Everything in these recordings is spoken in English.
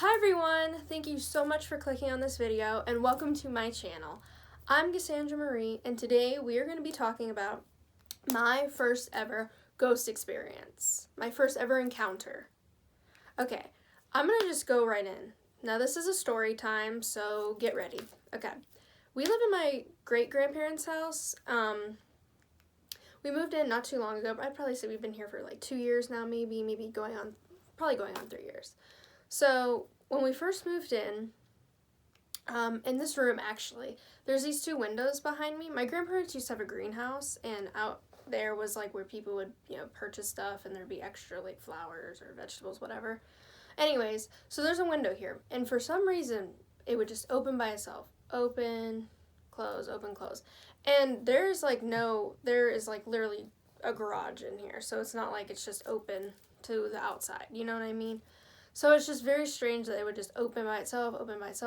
Hi everyone! Thank you so much for clicking on this video and welcome to my channel. I'm Cassandra Marie and today we are going to be talking about my first ever ghost experience. My first ever encounter. Okay, I'm going to just go right in. Now this is a story time, so get ready. Okay, we live in my great-grandparents' house. We moved in not too long ago, but I'd probably say we've been here for like 2 years now, maybe probably going on 3 years. So when we first moved in this room actually, there's these two windows behind me. My grandparents used to have a greenhouse, and out there was like where people would, purchase stuff, and there'd be extra like flowers or vegetables, whatever. Anyways, so there's a window here, and for some reason it would just open by itself. Open, close, open, close. And there is like literally a garage in here, so it's not like it's just open to the outside, you know what I mean? So it's just very strange that they would just open by itself.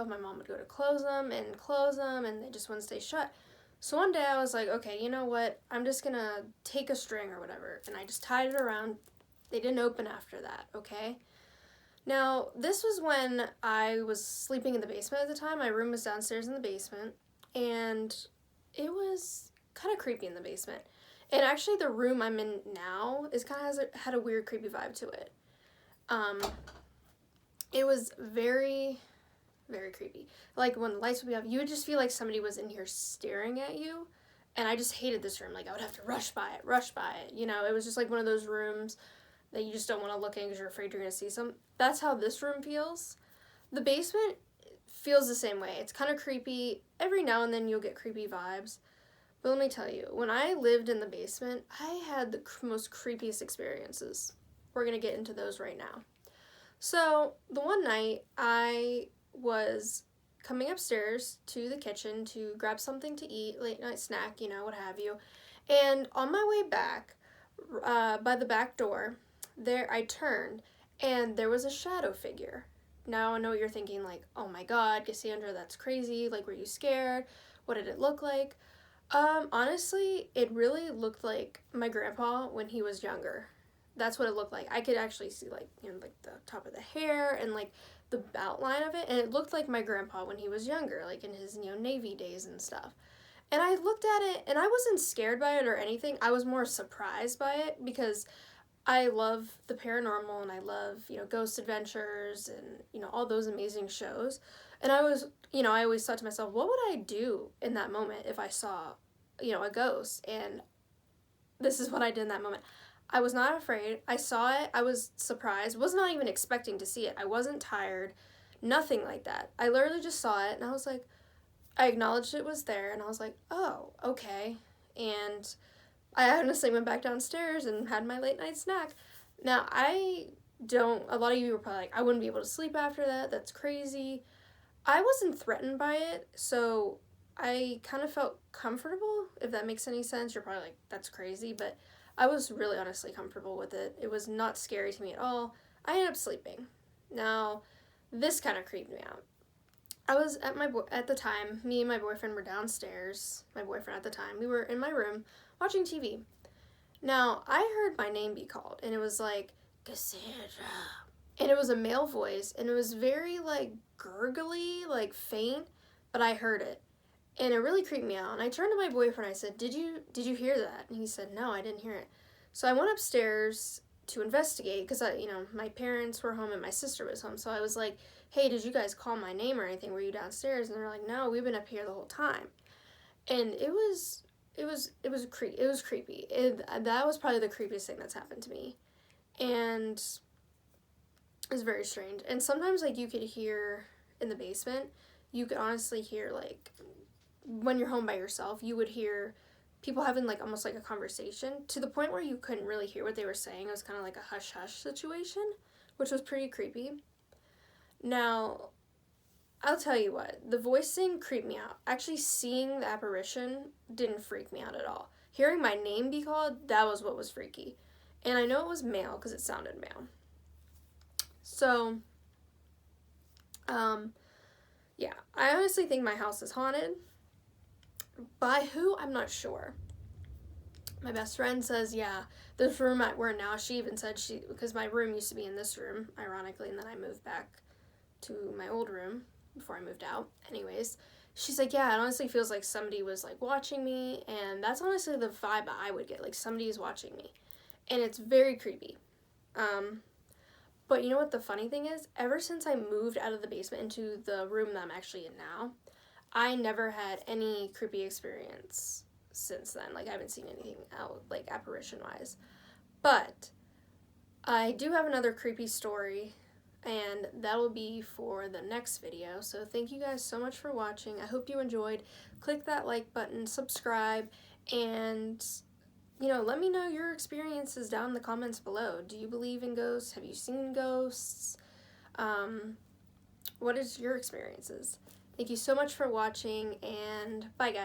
My mom would go to close them, and they just wouldn't stay shut. So one day I was like, okay, you know what? I'm just gonna take a string or whatever, and I just tied it around. They didn't open after that, okay? Now, this was when I was sleeping in the basement at the time. My room was downstairs in the basement, and it was kind of creepy in the basement. And actually, the room I'm in now had a weird, creepy vibe to it. It was very, very creepy. Like, when the lights would be off, you would just feel like somebody was in here staring at you. And I just hated this room. Like, I would have to rush by it. You know, it was just like one of those rooms that you just don't want to look in because you're afraid you're going to see some. That's how this room feels. The basement feels the same way. It's kind of creepy. Every now and then you'll get creepy vibes. But let me tell you, when I lived in the basement, I had the most creepiest experiences. We're going to get into those right now. So, the one night, I was coming upstairs to the kitchen to grab something to eat, late night snack, what have you. And on my way back, by the back door, I turned, and there was a shadow figure. Now, I know what you're thinking, like, oh my god, Cassandra, that's crazy. Like, were you scared? What did it look like? Honestly, it really looked like my grandpa when he was younger. That's what it looked like. I could actually see like the top of the hair and like the outline of it, and it looked like my grandpa when he was younger, like in his Navy days and stuff. And I looked at it, and I wasn't scared by it or anything. I was more surprised by it because I love the paranormal, and I love ghost adventures and all those amazing shows. And I always thought to myself, what would I do in that moment if I saw a ghost? And this is what I did in that moment. I was not afraid. I saw it. I was surprised. Was not even expecting to see it. I wasn't tired. Nothing like that. I literally just saw it, and I was like, I acknowledged it was there, and I was like, oh, okay. And I honestly went back downstairs and had my late night snack. Now, a lot of you were probably like, I wouldn't be able to sleep after that. That's crazy. I wasn't threatened by it, so I kind of felt comfortable, if that makes any sense. You're probably like, that's crazy, but I was really honestly comfortable with it. It was not scary to me at all. I ended up sleeping. Now, this kind of creeped me out. I was at the time, me and my boyfriend were downstairs. My boyfriend at the time, we were in my room watching TV. Now, I heard my name be called, and it was like, Cassandra. And it was a male voice, and it was very like gurgly, like faint, but I heard it. And it really creeped me out. And I turned to my boyfriend. I said, did you hear that? And he said, no, I didn't hear it. So I went upstairs to investigate because my parents were home and my sister was home. So I was like, hey, did you guys call my name or anything? Were you downstairs? And they're like, no, we've been up here the whole time. And it was creepy. That was probably the creepiest thing that's happened to me. And it was very strange. And sometimes like you could hear in the basement, you could honestly hear like when you're home by yourself, you would hear people having like almost like a conversation to the point where you couldn't really hear what they were saying. It was kind of like a hush-hush situation, which was pretty creepy. Now, I'll tell you what, the voicing creeped me out. Actually, seeing the apparition didn't freak me out at all. Hearing my name be called, that was what was freaky. And I know it was male because it sounded male. So, yeah, I honestly think my house is haunted. By who? I'm not sure. My best friend says, yeah, this room we're in now, she even said because my room used to be in this room, ironically, and then I moved back to my old room before I moved out. Anyways, she's like, yeah, it honestly feels like somebody was like watching me, and that's honestly the vibe I would get, like somebody is watching me, and it's very creepy. But you know what the funny thing is? Ever since I moved out of the basement into the room that I'm actually in now, I never had any creepy experience since then. Like, I haven't seen anything out, like, apparition-wise. But I do have another creepy story, and that will be for the next video. So thank you guys so much for watching. I hope you enjoyed. Click that like button, subscribe, and let me know your experiences down in the comments below. Do you believe in ghosts? Have you seen ghosts? What is your experiences? Thank you so much for watching, and bye guys.